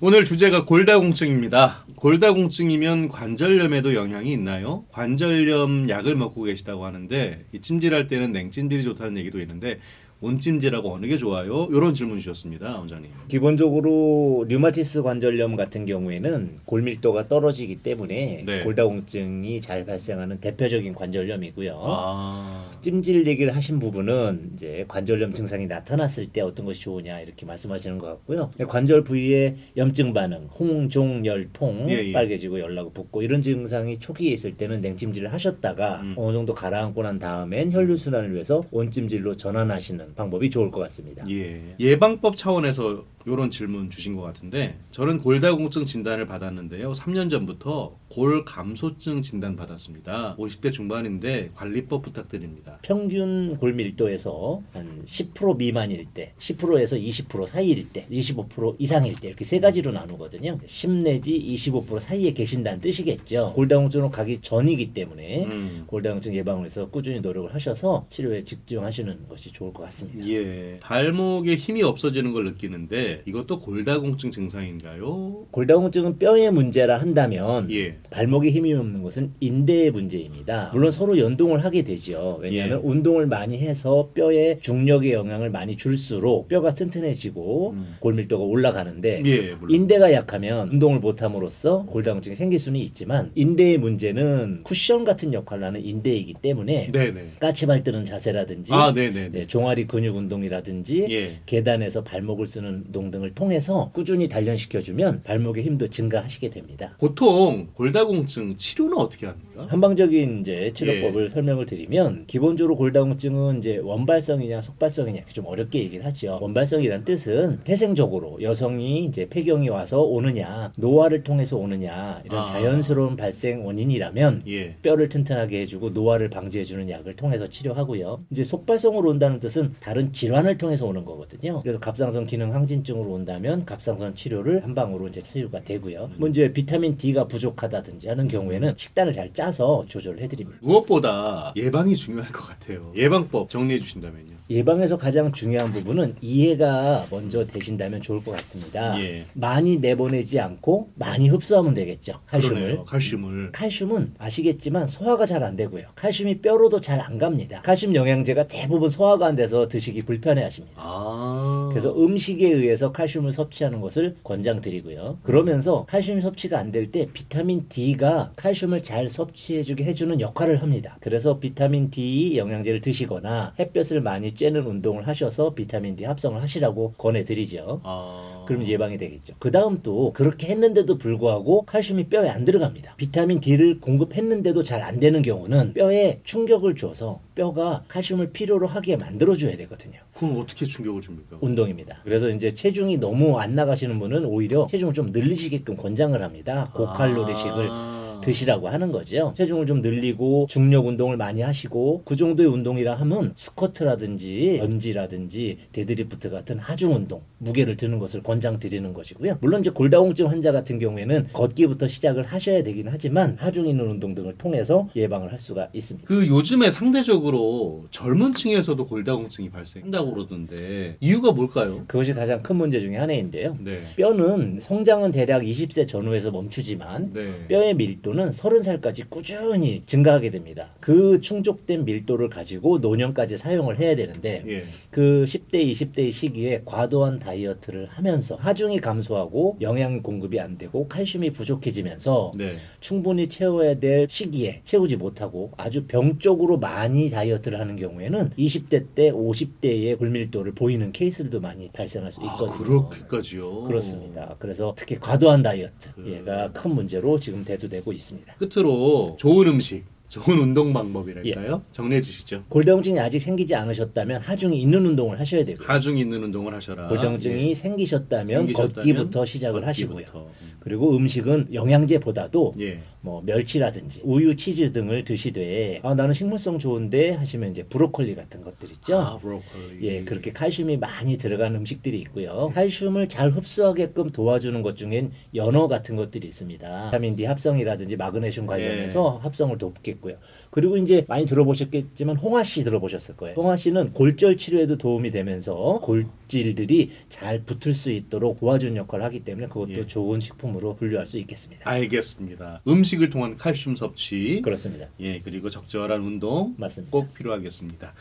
오늘 주제가 골다공증입니다. 골다공증이면 관절염에도 영향이 있나요? 관절염 약을 먹고 계시다고 하는데 이 찜질할 때는 냉찜질이 좋다는 얘기도 있는데 온찜질하고 어느 게 좋아요? 이런 질문 주셨습니다, 원장님. 기본적으로 류마티스 관절염 같은 경우에는 골밀도가 떨어지기 때문에 네. 골다공증이 잘 발생하는 대표적인 관절염이고요. 아, 찜질 얘기를 하신 부분은 이제 관절염 증상이 나타났을 때 어떤 것이 좋으냐 이렇게 말씀하시는 것 같고요. 관절 부위에 염증 반응, 홍종, 열통, 예. 빨개지고 열나고 붓고 이런 증상이 초기에 있을 때는 냉찜질을 하셨다가 어느 정도 가라앉고 난 다음엔 혈류순환을 위해서 온찜질로 전환하시는 방법이 좋을 것 같습니다. 예방법 차원에서 이런 질문 주신 것 같은데 저는 골다공증 진단을 받았는데요. 3년 전부터 골감소증 진단 받았습니다. 50대 중반인데 관리법 부탁드립니다. 평균 골밀도에서 한 10% 미만일 때, 10%에서 20% 사이일 때, 25% 이상일 때 이렇게 세 가지로 나누거든요. 10 내지 25% 사이에 계신다는 뜻이겠죠. 골다공증으로 가기 전이기 때문에 골다공증 예방을 위해서 꾸준히 노력을 하셔서 치료에 집중하시는 것이 좋을 것 같습니다. 예. 발목에 힘이 없어지는 걸 느끼는데 이것도 골다공증 증상인가요? 골다공증은 뼈의 문제라 한다면 예. 발목에 힘이 없는 것은 인대의 문제입니다. 물론 서로 연동을 하게 되죠. 왜냐하면 운동을 많이 해서 뼈에 중력의 영향을 많이 줄수록 뼈가 튼튼해지고 골밀도가 올라가는데 예, 물론. 인대가 약하면 운동을 못함으로써 골다공증이 생길 수는 있지만 인대의 문제는 쿠션 같은 역할을 하는 인대이기 때문에 네네. 까치발 뜨는 자세라든지 네네. 네, 종아리 근육 운동이라든지 예. 계단에서 발목을 쓰는 운동 등을 통해서 꾸준히 단련시켜주면 발목의 힘도 증가하시게 됩니다. 보통 골다공증 치료는 어떻게 합니까? 한방적인 이제 치료법을 설명을 드리면 기본적으로 골다공증은 이제 원발성이냐 속발성이냐 이렇게 좀 어렵게 얘기를 하죠. 원발성이란 뜻은 태생적으로 여성이 이제 폐경이 와서 오느냐 노화를 통해서 오느냐 이런 자연스러운 발생 원인이라면 예. 뼈를 튼튼하게 해주고 노화를 방지해주는 약을 통해서 치료하고요. 이제 속발성으로 온다는 뜻은 다른 질환을 통해서 오는 거거든요. 그래서 갑상선 기능 항진증으로 온다면 갑상선 치료를 한 방으로 이제 치료가 되고요. 뭐 이제 비타민 D가 부족하다든지 하는 경우에는 식단을 잘 짜서 조절을 해드립니다. 무엇보다 예방이 중요할 것 같아요. 예방법 정리해 주신다면요. 예방에서 가장 중요한 부분은 이해가 먼저 되신다면 좋을 것 같습니다. 예. 많이 내보내지 않고 많이 흡수하면 되겠죠. 칼슘을. 그러네요. 칼슘을. 칼슘은 아시겠지만 소화가 잘 안 되고요. 칼슘이 뼈로도 잘 안 갑니다. 칼슘 영양제가 대부분 소화가 안 돼서 드시기 불편해 하십니다. 그래서 음식에 의해서 칼슘을 섭취하는 것을 권장드리고요. 그러면서 칼슘 섭취가 안 될 때 비타민 D가 칼슘을 잘 섭취해주게 해주는 역할을 합니다. 그래서 비타민 D 영양제를 드시거나 햇볕을 많이 쬐는 운동을 하셔서 비타민 D 합성을 하시라고 권해드리죠. 그럼 예방이 되겠죠. 그 다음 또 그렇게 했는데도 불구하고 칼슘이 뼈에 안 들어갑니다. 비타민 D를 공급했는데도 잘 안 되는 경우는 뼈에 충격을 줘서 뼈가 칼슘을 필요로 하게 만들어줘야 되거든요. 그럼 어떻게 충격을 줍니까? 운동입니다. 그래서 이제 체중이 너무 안 나가시는 분은 오히려 체중을 좀 늘리시게끔 권장을 합니다. 고칼로리식을 드시라고 하는 거죠. 체중을 좀 늘리고 중력 운동을 많이 하시고 그 정도의 운동이라 하면 스쿼트라든지 런지라든지 데드리프트 같은 하중 운동, 무게를 드는 것을 권장드리는 것이고요. 물론 이제 골다공증 환자 같은 경우에는 걷기부터 시작을 하셔야 되긴 하지만 하중 있는 운동 등을 통해서 예방을 할 수가 있습니다. 그 요즘에 상대적으로 젊은 층에서도 골다공증이 발생한다고 그러던데 이유가 뭘까요? 그것이 가장 큰 문제 중에 하나인데요. 네. 뼈는 성장은 대략 20세 전후에서 멈추지만 네. 뼈의 밀도는 30살까지 꾸준히 증가하게 됩니다. 그 충족된 밀도를 가지고 노년까지 사용을 해야 되는데 예. 그 10대, 20대의 시기에 과도한 다이어트를 하면서 하중이 감소하고 영양 공급이 안 되고 칼슘이 부족해지면서 네. 충분히 채워야 될 시기에 채우지 못하고 아주 병적으로 많이 다이어트를 하는 경우에는 20대 때 50대의 골밀도를 보이는 케이스들도 많이 발생할 수 있거든요. 그렇게까지요? 그렇습니다. 그래서 특히 과도한 다이어트 얘가 큰 문제로 지금 대두되고 있습니다. 끝으로 좋은 음식, 좋은 운동 방법이랄까요? 정리해 주시죠. 골다공증이 아직 생기지 않으셨다면 하중이 있는 운동을 하셔야 되고요. 하중 있는 운동을 하셔라. 골다공증이 예. 생기셨다면 걷기부터 시작을 하시고요. 걷기부터. 그리고 음식은 영양제보다도 예. 뭐 멸치라든지 우유, 치즈 등을 드시되 나는 식물성 좋은데 하시면 이제 브로콜리 같은 것들 있죠. 브로콜리. 예, 그렇게 칼슘이 많이 들어간 음식들이 있고요. 칼슘을 잘 흡수하게끔 도와주는 것 중엔 연어 같은 것들이 있습니다. 비타민 D 합성이라든지 마그네슘 관련해서 합성을 돕게 있고요. 그리고 이제 많이 들어보셨겠지만 홍화씨 들어보셨을 거예요. 홍화씨는 골절 치료에도 도움이 되면서 골질들이 잘 붙을 수 있도록 도와주는 역할을 하기 때문에 그것도 예. 좋은 식품으로 분류할 수 있겠습니다. 알겠습니다. 음식을 통한 칼슘 섭취, 그렇습니다. 예, 그리고 적절한 운동 맞습니다. 꼭 필요하겠습니다.